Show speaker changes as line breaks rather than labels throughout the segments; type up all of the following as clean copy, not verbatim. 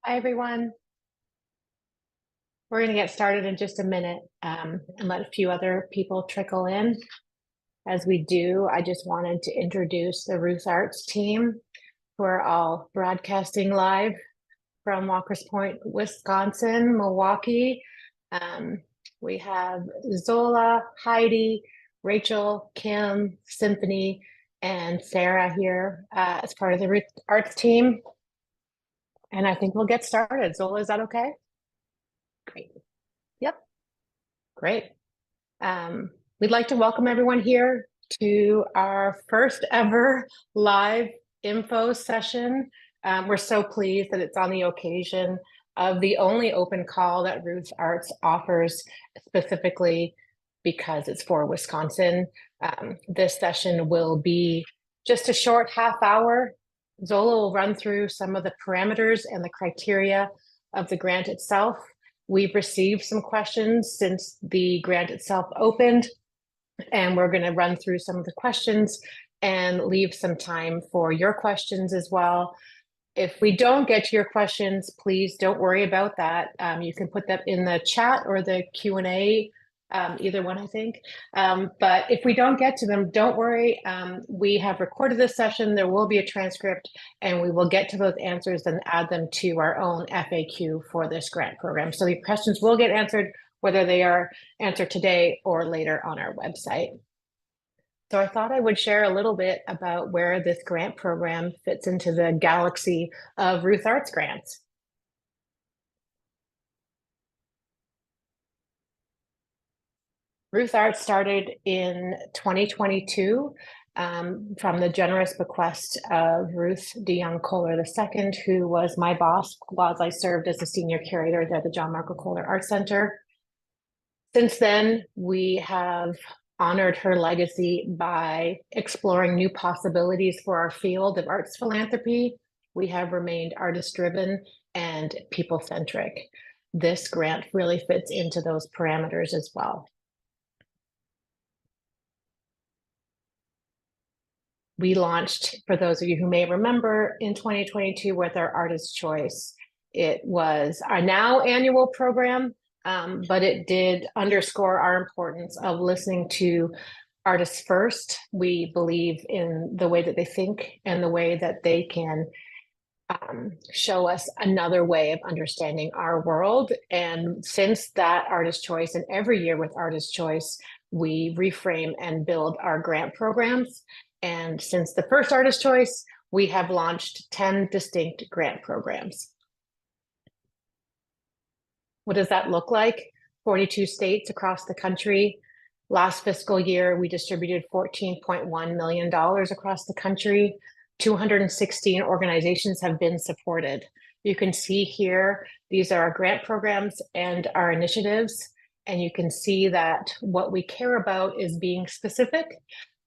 Hi, everyone. We're going to get started in just a minute and let a few other people trickle in. As we do, I just wanted to introduce the Ruth Arts team, who are all broadcasting live from Walker's Point, Wisconsin, Milwaukee. Um, we have Zola, Heidi, Rachel, Kim, Symphony, and Sarah here as part of the Ruth Arts team. And I think we'll get started. Zola, is that okay? Great. Yep. Great. We'd like to welcome everyone here to our first ever live info session. We're so pleased that it's on the occasion of the only open call that Ruth Arts offers, specifically because it's for Wisconsin. This session will be just a short half hour. Zola will run through some of the parameters and the criteria of the grant itself. We've received some questions since the grant itself opened, and we're going to run through some of the questions and leave some time for your questions as well. If we don't get to your questions, please don't worry about that. You can put that in the chat or the Q&A, either one, I think. But if we don't get to them, don't worry. We have recorded this session. There will be a transcript, and we will get to those answers and add them to our own FAQ for this grant program. So the questions will get answered, whether they are answered today or later on our website. So I thought I would share a little bit about where this grant program fits into the galaxy of Ruth Arts grants. Ruth Arts started in 2022 from the generous bequest of Ruth DeYoung Kohler II, who was my boss while I served as the senior curator at the John Marco Kohler Art Center. Since then, we have honored her legacy by exploring new possibilities for our field of arts philanthropy. We have remained artist-driven and people-centric. This grant really fits into those parameters as well. We launched, for those of you who may remember, in 2022 with our Artist Choice. It was our now annual program, but it did underscore our importance of listening to artists first. We believe in the way that they think and the way that they can show us another way of understanding our world. And since that Artist Choice, and every year with Artist Choice, we reframe and build our grant programs. And since the first Artist Choice, we have launched 10 distinct grant programs. What does that look like? 42 states across the country. Last fiscal year, we distributed $14.1 million across the country. 216 organizations have been supported. You can see here, these are our grant programs and our initiatives. And you can see that what we care about is being specific,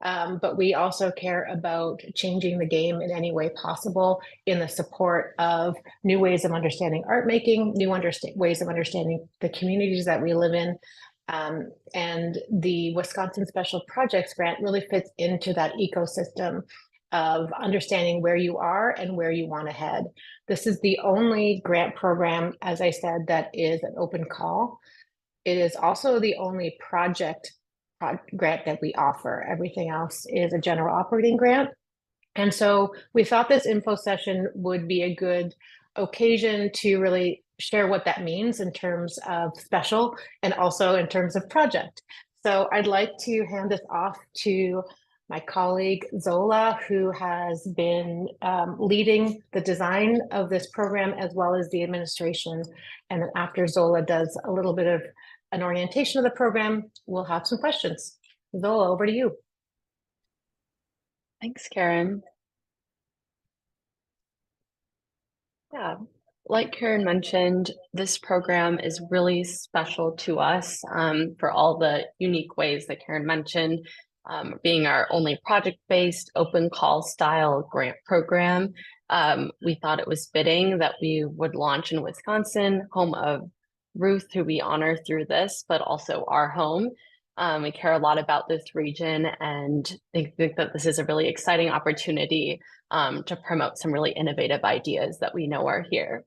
but we also care about changing the game in any way possible in the support of new ways of understanding art making, new ways of understanding the communities that we live in. And the Wisconsin Special Projects Grant really fits into that ecosystem of understanding where you are and where you want to head. This is the only grant program, as I said, that is an open call. It is also the only project grant that we offer. Everything else is a general operating grant. And so we thought this info session would be a good occasion to really share what that means in terms of special and also in terms of project. So I'd like to hand this off to my colleague Zola, who has been leading the design of this program as well as the administration. And then after Zola does a little bit of an orientation of the program, we'll have some questions. Zola, over to you.
Thanks, Karen. Yeah, like Karen mentioned, this program is really special to us for all the unique ways that Karen mentioned, being our only project-based open call style grant program. We thought it was fitting that we would launch in Wisconsin, home of Ruth, who we honor through this, but also our home. We care a lot about this region and think that this is a really exciting opportunity to promote some really innovative ideas that we know are here.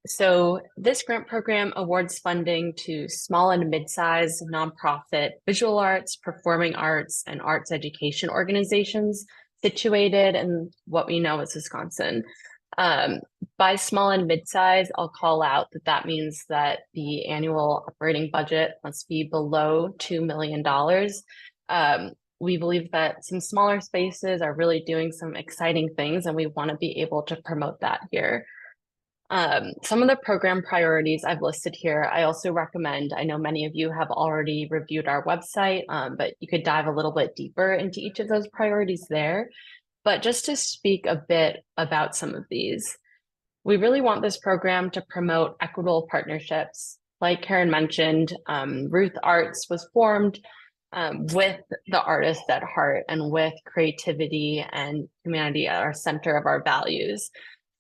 So this grant program awards funding to small and mid-sized nonprofit visual arts, performing arts, and arts education organizations situated in what we know as Wisconsin. By small and mid-size, I'll call out that that means that the annual operating budget must be below $2 million. We believe that some smaller spaces are really doing some exciting things, and we want to be able to promote that here. Some of the program priorities I've listed here, I also recommend. I know many of you have already reviewed our website, but you could dive a little bit deeper into each of those priorities there. But just to speak a bit about some of these, we really want this program to promote equitable partnerships. Like Karen mentioned, Ruth Arts was formed with the artist at heart and with creativity and humanity at our center of our values.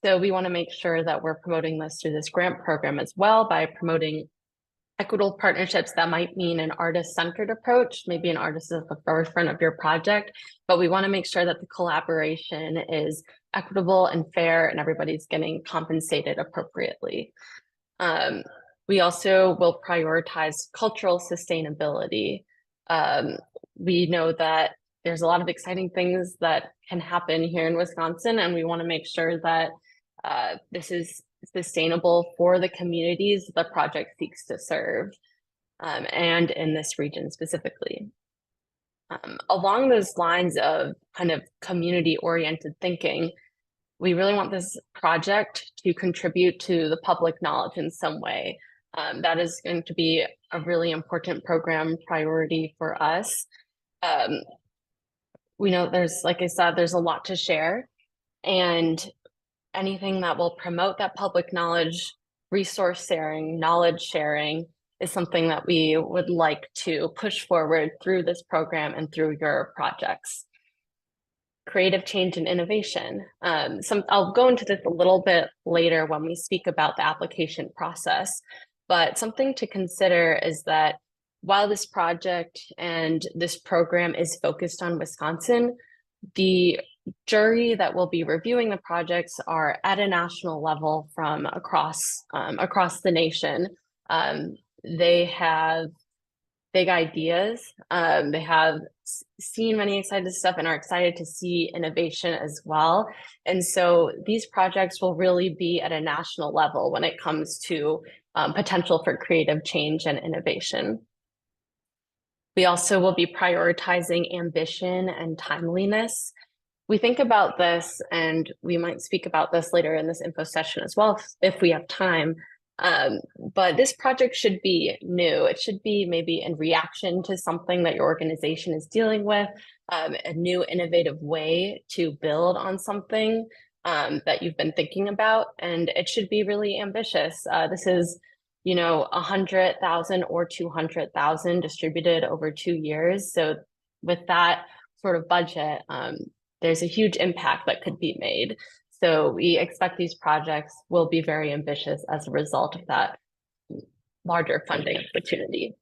So we want to make sure that we're promoting this through this grant program as well by promoting equitable partnerships. That might mean an artist-centered approach, maybe an artist is at the forefront of your project, but we want to make sure that the collaboration is equitable and fair and everybody's getting compensated appropriately. We also will prioritize cultural sustainability. We know that there's a lot of exciting things that can happen here in Wisconsin, and we want to make sure that this is sustainable for the communities the project seeks to serve, and in this region specifically. Along those lines of kind of community-oriented thinking, we really want this project to contribute to the public knowledge in some way. That is going to be a really important program priority for us. We know there's, like I said, there's a lot to share, and anything that will promote that public knowledge, resource sharing, knowledge sharing is something that we would like to push forward through this program and through your projects. Creative change and innovation. I'll go into this a little bit later when we speak about the application process, but something to consider is that while this project and this program is focused on Wisconsin, the jury that will be reviewing the projects are at a national level from across the nation. They have big ideas. They have seen many exciting stuff and are excited to see innovation as well. And so these projects will really be at a national level when it comes to potential for creative change and innovation. We also will be prioritizing ambition and timeliness. We think about this, and we might speak about this later in this info session as well if we have time. But this project should be new. It should be maybe in reaction to something that your organization is dealing with, a new innovative way to build on something that you've been thinking about, and it should be really ambitious. This is, 100,000 or 200,000 distributed over 2 years. So with that sort of budget, there's a huge impact that could be made. So we expect these projects will be very ambitious as a result of that larger funding opportunity.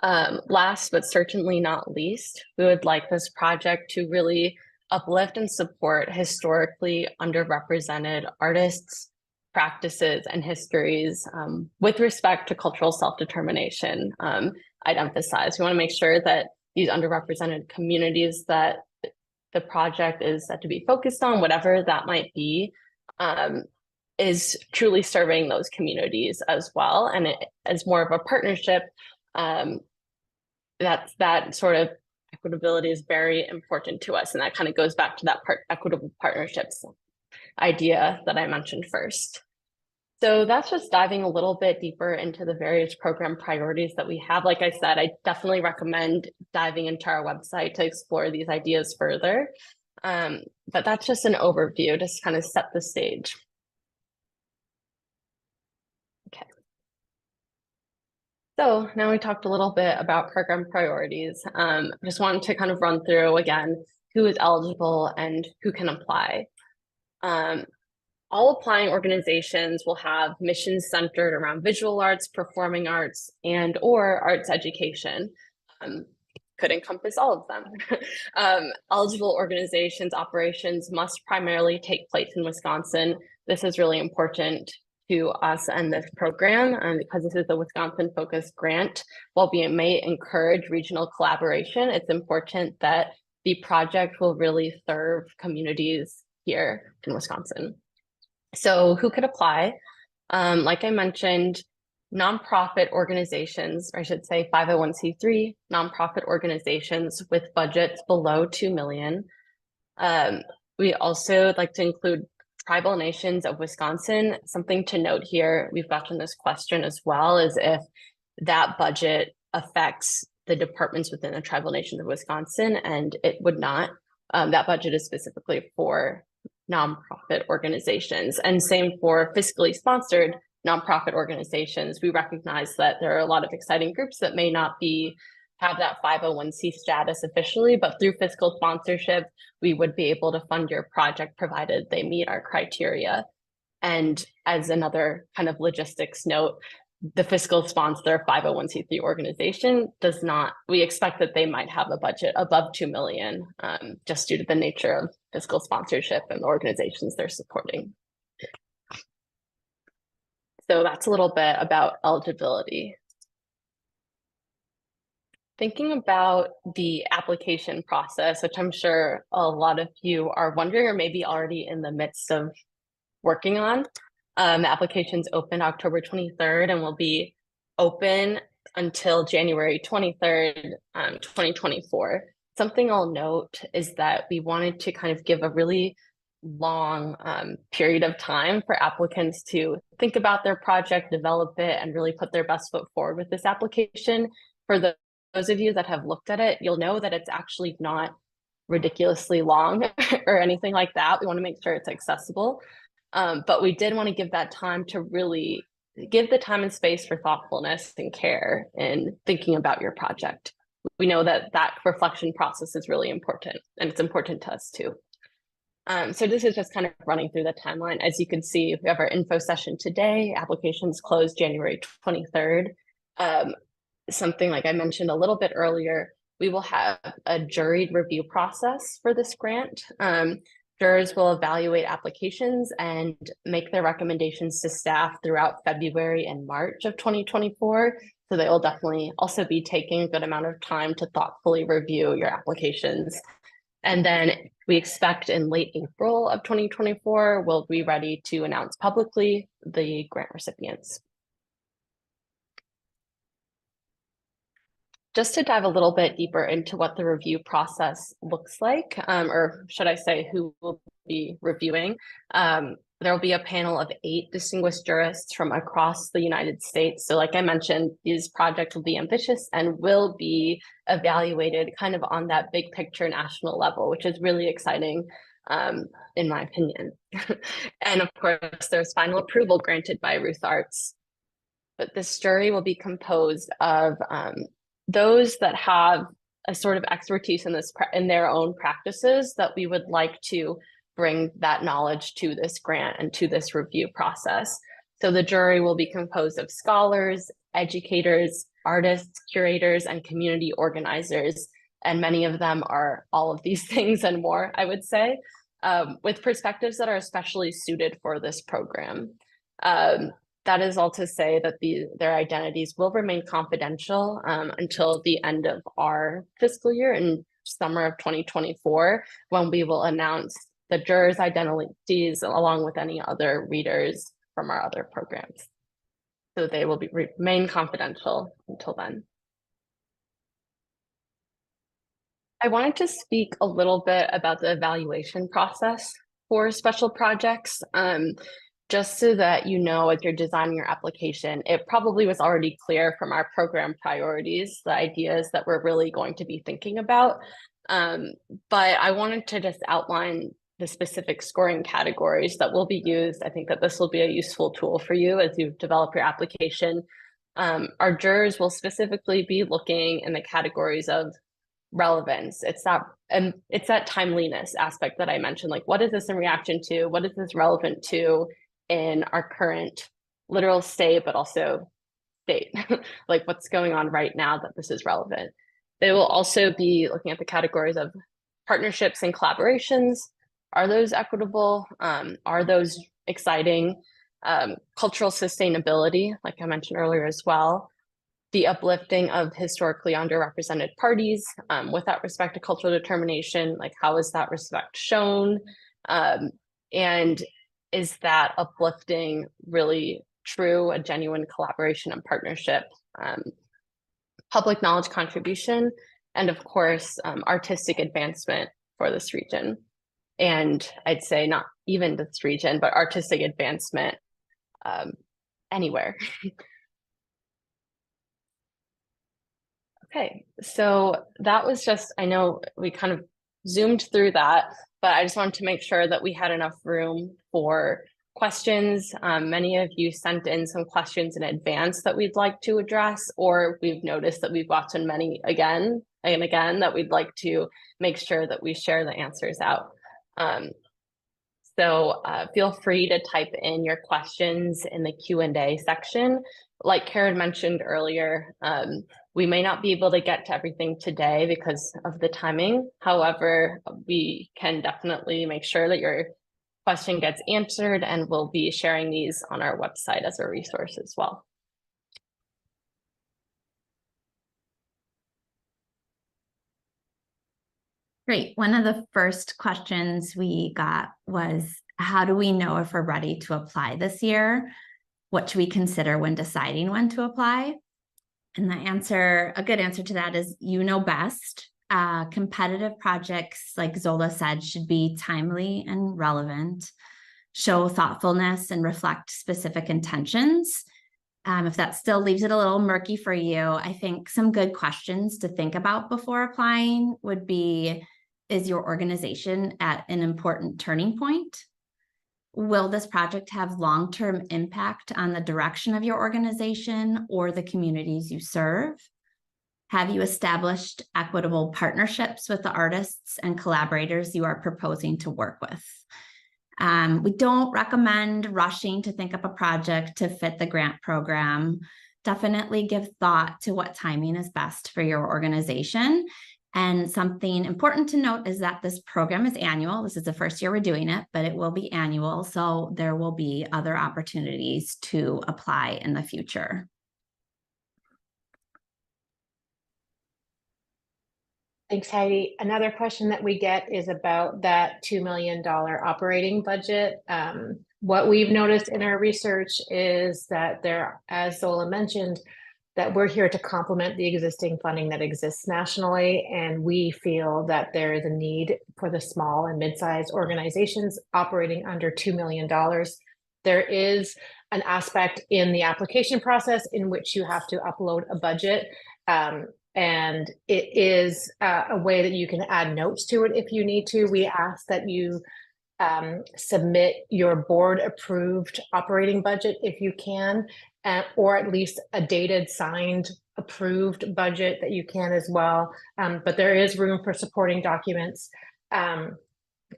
Last, but certainly not least, we would like this project to really uplift and support historically underrepresented artists, practices, and histories with respect to cultural self-determination. I'd emphasize, we want to make sure that these underrepresented communities that the project is set to be focused on, whatever that might be, is truly serving those communities as well. And it, as more of a partnership, that sort of equitability is very important to us. And that kind of goes back to that equitable partnerships idea that I mentioned first. So that's just diving a little bit deeper into the various program priorities that we have. Like I said, I definitely recommend diving into our website to explore these ideas further. But that's just an overview, just to kind of set the stage. Okay. So now we talked a little bit about program priorities. Just wanted to kind of run through again, who is eligible and who can apply. All applying organizations will have missions centered around visual arts, performing arts, and or arts education. could encompass all of them. Eligible organizations operations must primarily take place in Wisconsin. This is really important to us and this program because this is a Wisconsin-focused grant. While we may encourage regional collaboration, it's important that the project will really serve communities here in Wisconsin. So who could apply? Like I mentioned, nonprofit organizations, or I should say 501c3 nonprofit organizations with budgets below 2 million. We also like to include tribal nations of Wisconsin. Something to note here, we've gotten this question as well, is if that budget affects the departments within the tribal nations of Wisconsin, and it would not. That budget is specifically for nonprofit organizations, and same for fiscally sponsored nonprofit organizations. We recognize that there are a lot of exciting groups that may not have that 501c status officially, but through fiscal sponsorship, we would be able to fund your project provided they meet our criteria. And as another kind of logistics note, the fiscal sponsor 501c3 organization does not, we expect that they might have a budget above 2 million, just due to the nature of fiscal sponsorship and the organizations they're supporting. So that's a little bit about eligibility. Thinking about the application process, which I'm sure a lot of you are wondering or maybe already in the midst of working on. The application's open October 23rd and will be open until January 23rd, 2024. Something I'll note is that we wanted to kind of give a really long period of time for applicants to think about their project, develop it, and really put their best foot forward with this application. For those of you that have looked at it, you'll know that it's actually not ridiculously long or anything like that. We want to make sure it's accessible. But we did want to give that time to really give the time and space for thoughtfulness and care in thinking about your project. We know that that reflection process is really important, and it's important to us too. So this is just kind of running through the timeline. As you can see, we have our info session today. Applications closed January 23rd. Something like I mentioned a little bit earlier, we will have a juried review process for this grant. Jurors will evaluate applications and make their recommendations to staff throughout February and March of 2024. So they will definitely also be taking a good amount of time to thoughtfully review your applications. And then we expect in late April of 2024, we'll be ready to announce publicly the grant recipients. Just to dive a little bit deeper into what the review process looks like, or should I say who will be reviewing, there will be a panel of 8 distinguished jurists from across the United States. So like I mentioned, these projects will be ambitious and will be evaluated kind of on that big picture national level, which is really exciting, in my opinion. And of course, there's final approval granted by Ruth Arts. But this jury will be composed of those that have a sort of expertise in this in their own practices that we would like to bring that knowledge to this grant and to this review process. So the jury will be composed of scholars, educators, artists, curators, and community organizers. And many of them are all of these things and more, I would say, with perspectives that are especially suited for this program. That is all to say that their identities will remain confidential until the end of our fiscal year in summer of 2024, when we will announce the jurors' identities along with any other readers from our other programs. So they will remain confidential until then. I wanted to speak a little bit about the evaluation process for special projects. Just so that you know, as you're designing your application, it probably was already clear from our program priorities, the ideas that we're really going to be thinking about. But I wanted to just outline the specific scoring categories that will be used. I think that this will be a useful tool for you as you develop your application. Our jurors will specifically be looking in the categories of relevance. It's that timeliness aspect that I mentioned. Like, what is this in reaction to? What is this relevant to in our current literal state, but also state, like what's going on right now that this is relevant. They will also be looking at the categories of partnerships and collaborations. Are those equitable? Are those exciting? Cultural sustainability, like I mentioned earlier as well. The uplifting of historically underrepresented parties with that respect to cultural determination, like how is that respect shown? And is that uplifting really true, a genuine collaboration and partnership? Public knowledge contribution, and of course, artistic advancement for this region. And I'd say not even this region, but artistic advancement anywhere. Okay, so that was just, I know we kind of zoomed through that, but I just wanted to make sure that we had enough room for questions. Many of you sent in some questions in advance that we'd like to address, or we've noticed that we've gotten many again and again that we'd like to make sure that we share the answers out. So feel free to type in your questions in the Q&A section. Like Karen mentioned earlier, we may not be able to get to everything today because of the timing. However, we can definitely make sure that your question gets answered, and we'll be sharing these on our website as a resource as well.
Great. One of the first questions we got was, how do we know if we're ready to apply this year? What should we consider when deciding when to apply? And the answer, a good answer to that is, you know best. Competitive projects, like Zola said, should be timely and relevant, show thoughtfulness, and reflect specific intentions. If that still leaves it a little murky for you, I think some good questions to think about before applying would be, is your organization at an important turning point? Will this project have long-term impact on the direction of your organization or the communities you serve? Have you established equitable partnerships with the artists and collaborators you are proposing to work with? We don't recommend rushing to think up a project to fit the grant program. Definitely give thought to what timing is best for your organization. And something important to note is that this program is annual. This is the first year we're doing it, but it will be annual. So there will be other opportunities to apply in the future.
Thanks, Heidi. Another question that we get is about that $2 million operating budget. What we've noticed in our research is that there, as Zola mentioned, that we're here to complement the existing funding that exists nationally, and we feel that there is a need for the small and mid-sized organizations operating under $2 million. There is an aspect in the application process in which you have to upload a budget, and it is a way that you can add notes to it if you need to. We ask that you submit your board approved operating budget if you can, or at least a dated, signed, approved budget that you can as well. But there is room for supporting documents.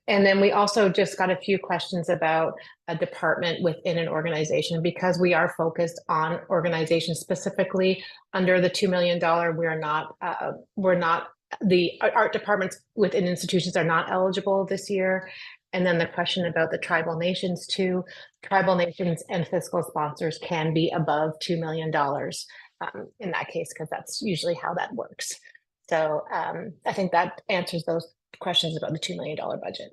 And then we also just got a few questions about a department within an organization, because we are focused on organizations specifically under the $2 million. We're not, the art departments within institutions are not eligible this year. And then the question about the tribal nations too. Tribal nations and fiscal sponsors can be above $2 million in that case, because that's usually how that works. So I think that answers those questions about the $2 million budget.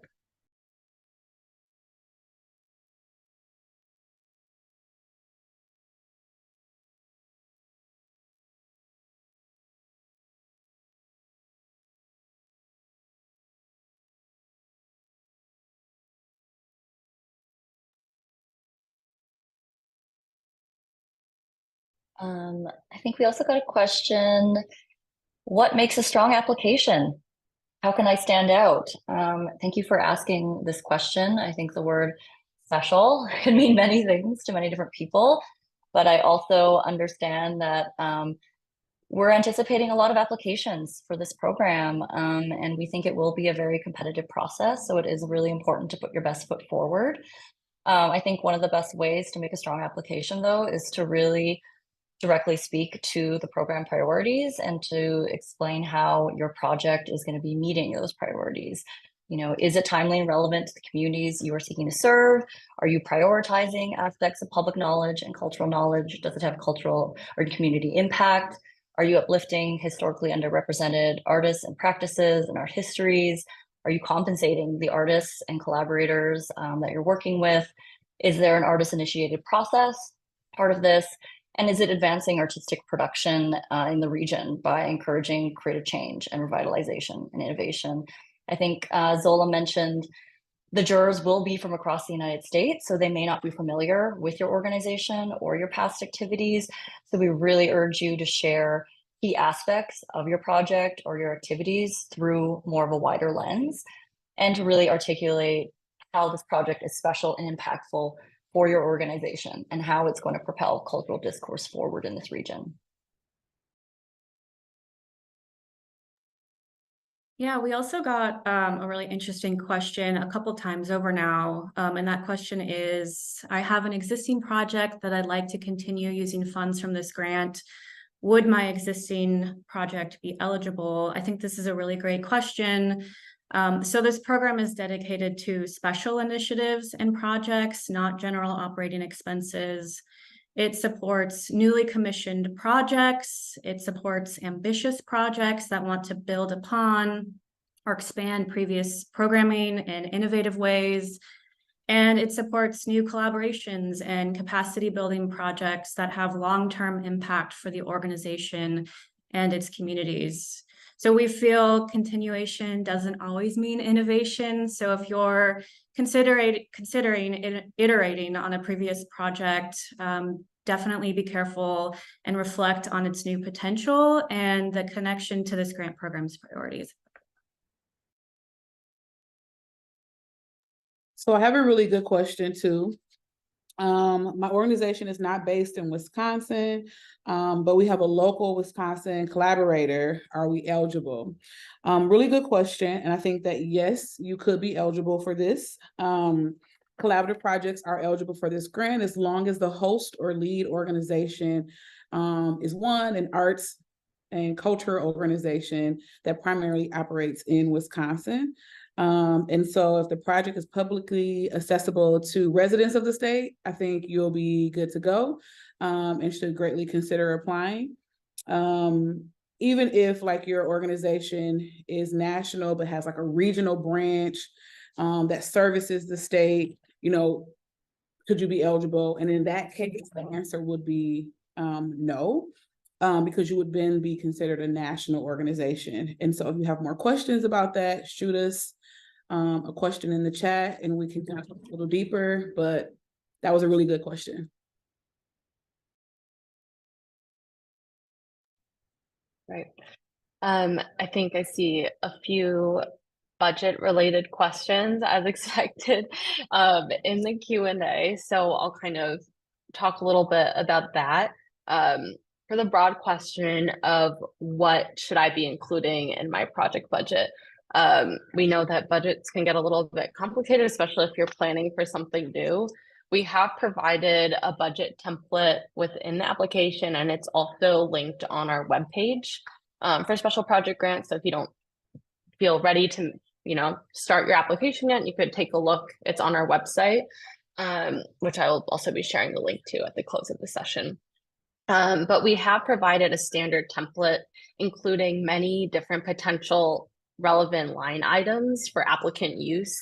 I think we also got a question, what makes a strong application? How can I stand out? Thank you for asking this question. I think the word special can mean many things to many different people, but I also understand that we're anticipating a lot of applications for this program, and we think it will be a very competitive process. So it is really important to put your best foot forward. I think one of the best ways to make a strong application, though, is to really directly speak to the program priorities and to explain how your project is going to be meeting those priorities. You know, is it timely and relevant to the communities you are seeking to serve? Are you prioritizing aspects of public knowledge and cultural knowledge? Does it have cultural or community impact? Are you uplifting historically underrepresented artists and practices and art histories? Are you compensating the artists and collaborators that you're working with? Is there an artist-initiated process part of this? And is it advancing artistic production in the region by encouraging creative change and revitalization and innovation? I think Zola mentioned the jurors will be from across the United States, so they may not be familiar with your organization or your past activities. So we really urge you to share key aspects of your project or your activities through more of a wider lens, and to really articulate how this project is special and impactful for your organization and how it's going to propel cultural discourse forward in this region.
Yeah, we also got a really interesting question a couple times over now. And that question is, I have an existing project that I'd like to continue using funds from this grant. Would my existing project be eligible? I think this is a really great question. So this program is dedicated to special initiatives and projects, not general operating expenses. It supports newly commissioned projects. It supports ambitious projects that want to build upon or expand previous programming in innovative ways. And it supports new collaborations and capacity building projects that have long-term impact for the organization and its communities. So we feel continuation doesn't always mean innovation. So if you're considering iterating on a previous project, definitely be careful and reflect on its new potential and the connection to this grant program's priorities.
So I have a really good question too. My organization is not based in Wisconsin, but we have a local Wisconsin collaborator. Are we eligible? Really good question. And I think that yes, you could be eligible for this. Collaborative projects are eligible for this grant as long as the host or lead organization is an arts and culture organization that primarily operates in Wisconsin. And so if the project is publicly accessible to residents of the state, I think you'll be good to go and should greatly consider applying. Even if like your organization is national, but has like a regional branch that services the state, could you be eligible? And in that case, the answer would be no. Because you would then be considered a national organization. And so if you have more questions about that, shoot us a question in the chat and we can talk a little deeper, but that was a really good question.
Right. I think I see a few budget related questions as expected in the Q&A. So I'll kind of talk a little bit about that. For the broad question of what should I be including in my project budget? We know that budgets can get a little bit complicated, especially if you're planning for something new. We have provided a budget template within the application, and it's also linked on our webpage for special project grants. So if you don't feel ready to, start your application yet, you could take a look. It's on our website, which I will also be sharing the link to at the close of the session. But we have provided a standard template, including many different potential relevant line items for applicant use.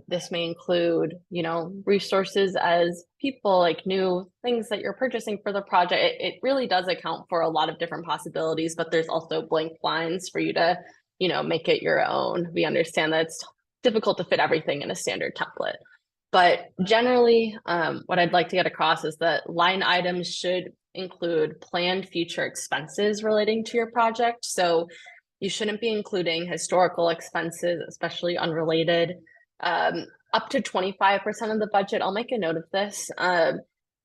This may include, resources as people, like new things that you're purchasing for the project. It really does account for a lot of different possibilities, but there's also blank lines for you to, make it your own. We understand that it's difficult to fit everything in a standard template. But generally, what I'd like to get across is that line items should include planned future expenses relating to your project. So you shouldn't be including historical expenses, especially unrelated. Up to 25% of the budget, I'll make a note of this,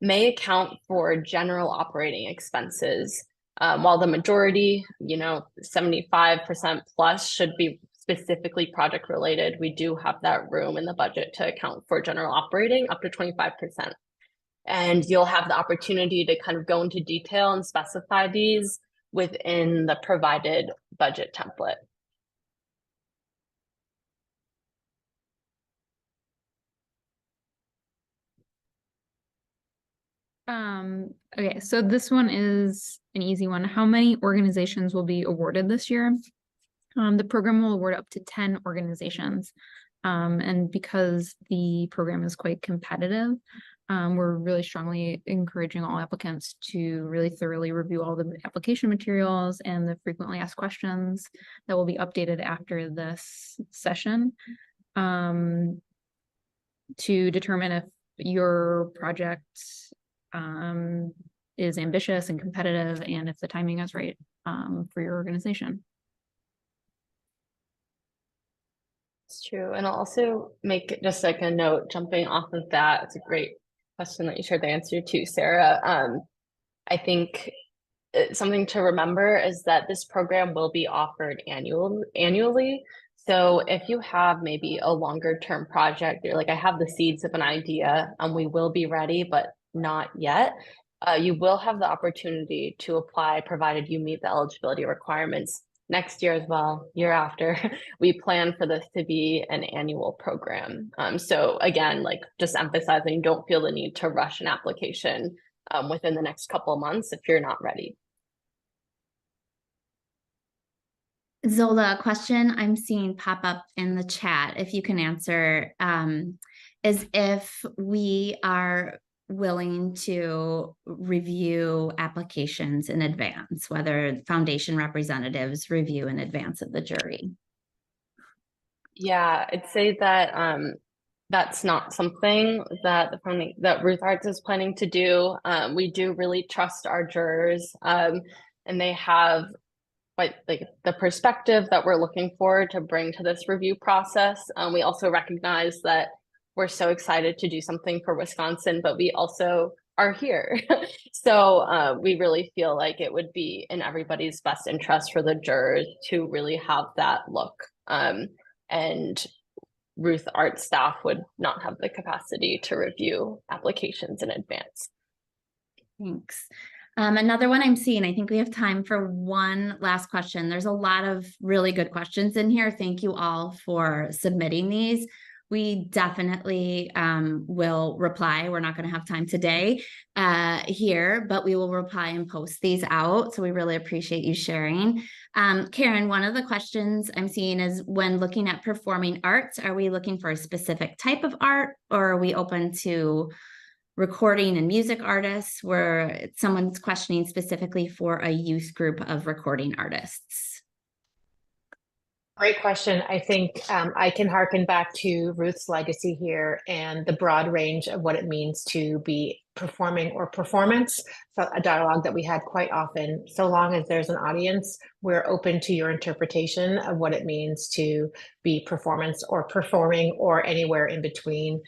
may account for general operating expenses, while the majority, 75% plus should be specifically project related. We do have that room in the budget to account for general operating up to 25%. And you'll have the opportunity to kind of go into detail and specify these within the provided budget template.
Okay, so this one is an easy one. How many organizations will be awarded this year? The program will award up to 10 organizations. And because the program is quite competitive, we're really strongly encouraging all applicants to really thoroughly review all the application materials and the frequently asked questions that will be updated after this session, to determine if your project is ambitious and competitive, and if the timing is right for your organization.
It's true. And I'll also make just like a note jumping off of that. It's a great question that you shared the answer to, Sarah. I think something to remember is that this program will be offered annually. So if you have maybe a longer term project, you're like, I have the seeds of an idea and we will be ready, but not yet. You will have the opportunity to apply provided you meet the eligibility requirements next year as well, year after. We plan for this to be an annual program. So again, like just emphasizing, don't feel the need to rush an application within the next couple of months if you're not ready.
Zola, a question I'm seeing pop up in the chat, if you can answer, is if we are willing to review applications in advance, whether foundation representatives review in advance of the jury.
Yeah, I'd say that that's not something that that Ruth Arts is planning to do. We do really trust our jurors, and they have quite like the perspective that we're looking for to bring to this review process. We also recognize that we're so excited to do something for Wisconsin, but we also are here. So we really feel like it would be in everybody's best interest for the jurors to really have that look. And Ruth Arts staff would not have the capacity to review applications in advance.
Thanks. Another one I'm seeing, I think we have time for one last question. There's a lot of really good questions in here. Thank you all for submitting these. We definitely will reply. We're not going to have time today here, but we will reply and post these out. So we really appreciate you sharing. Karen, one of the questions I'm seeing is, when looking at performing arts, are we looking for a specific type of art, or are we open to recording and music artists, where someone's questioning specifically for a youth group of recording artists?
Great question. I think I can harken back to Ruth's legacy here and the broad range of what it means to be performing or performance. So a dialogue that we had quite often. So long as there's an audience, we're open to your interpretation of what it means to be performance or performing or anywhere in between.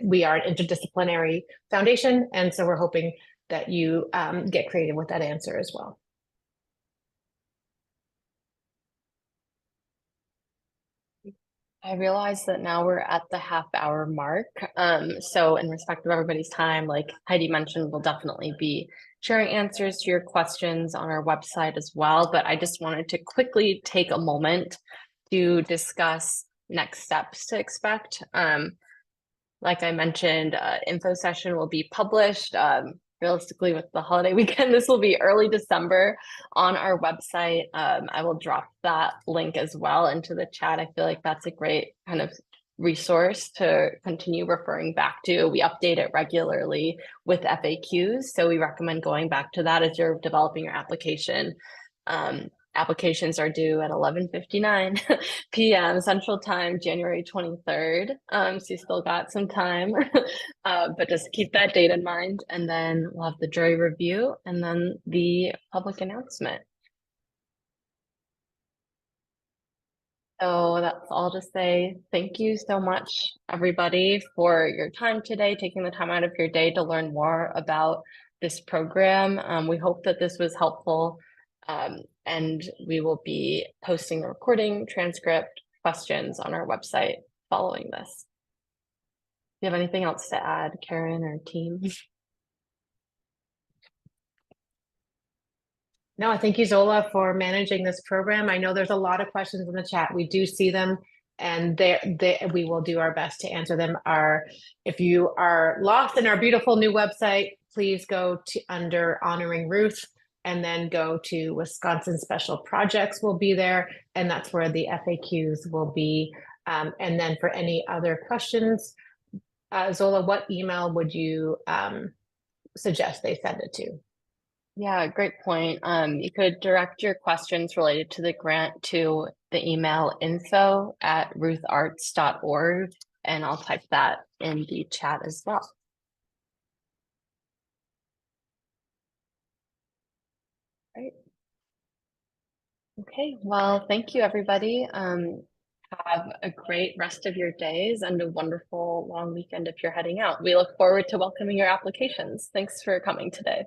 We are an interdisciplinary foundation, and so we're hoping that you get creative with that answer as well.
I realize that now we're at the half-hour mark. So in respect of everybody's time, like Heidi mentioned, we'll definitely be sharing answers to your questions on our website as well. But I just wanted to quickly take a moment to discuss next steps to expect. Like I mentioned, info session will be published. Realistically, with the holiday weekend, this will be early December on our website. I will drop that link as well into the chat. I feel like that's a great kind of resource to continue referring back to. We update it regularly with FAQs, so we recommend going back to that as you're developing your application. Applications are due at 11:59 p.m. Central Time, January 23rd. So you still got some time, but just keep that date in mind. And then we'll have the jury review and then the public announcement. So that's all to say. Thank you so much, everybody, for your time today, taking the time out of your day to learn more about this program. We hope that this was helpful. And we will be posting the recording, transcript, questions on our website following this. you have anything else to add, Karen or team?
No, I thank you, Zola, for managing this program. I know there's a lot of questions in the chat. We do see them, and we will do our best to answer them. If you are lost in our beautiful new website, please go to under Honoring Ruth, and then go to Wisconsin Special Projects will be there, and that's where the FAQs will be. And then for any other questions, Zola, what email would you suggest they send it to?
Yeah, great point. You could direct your questions related to the grant to the email info@rutharts.org, and I'll type that in the chat as well. Right. Okay, well, thank you, everybody. Have a great rest of your days and a wonderful long weekend if you're heading out. We look forward to welcoming your applications. Thanks for coming today.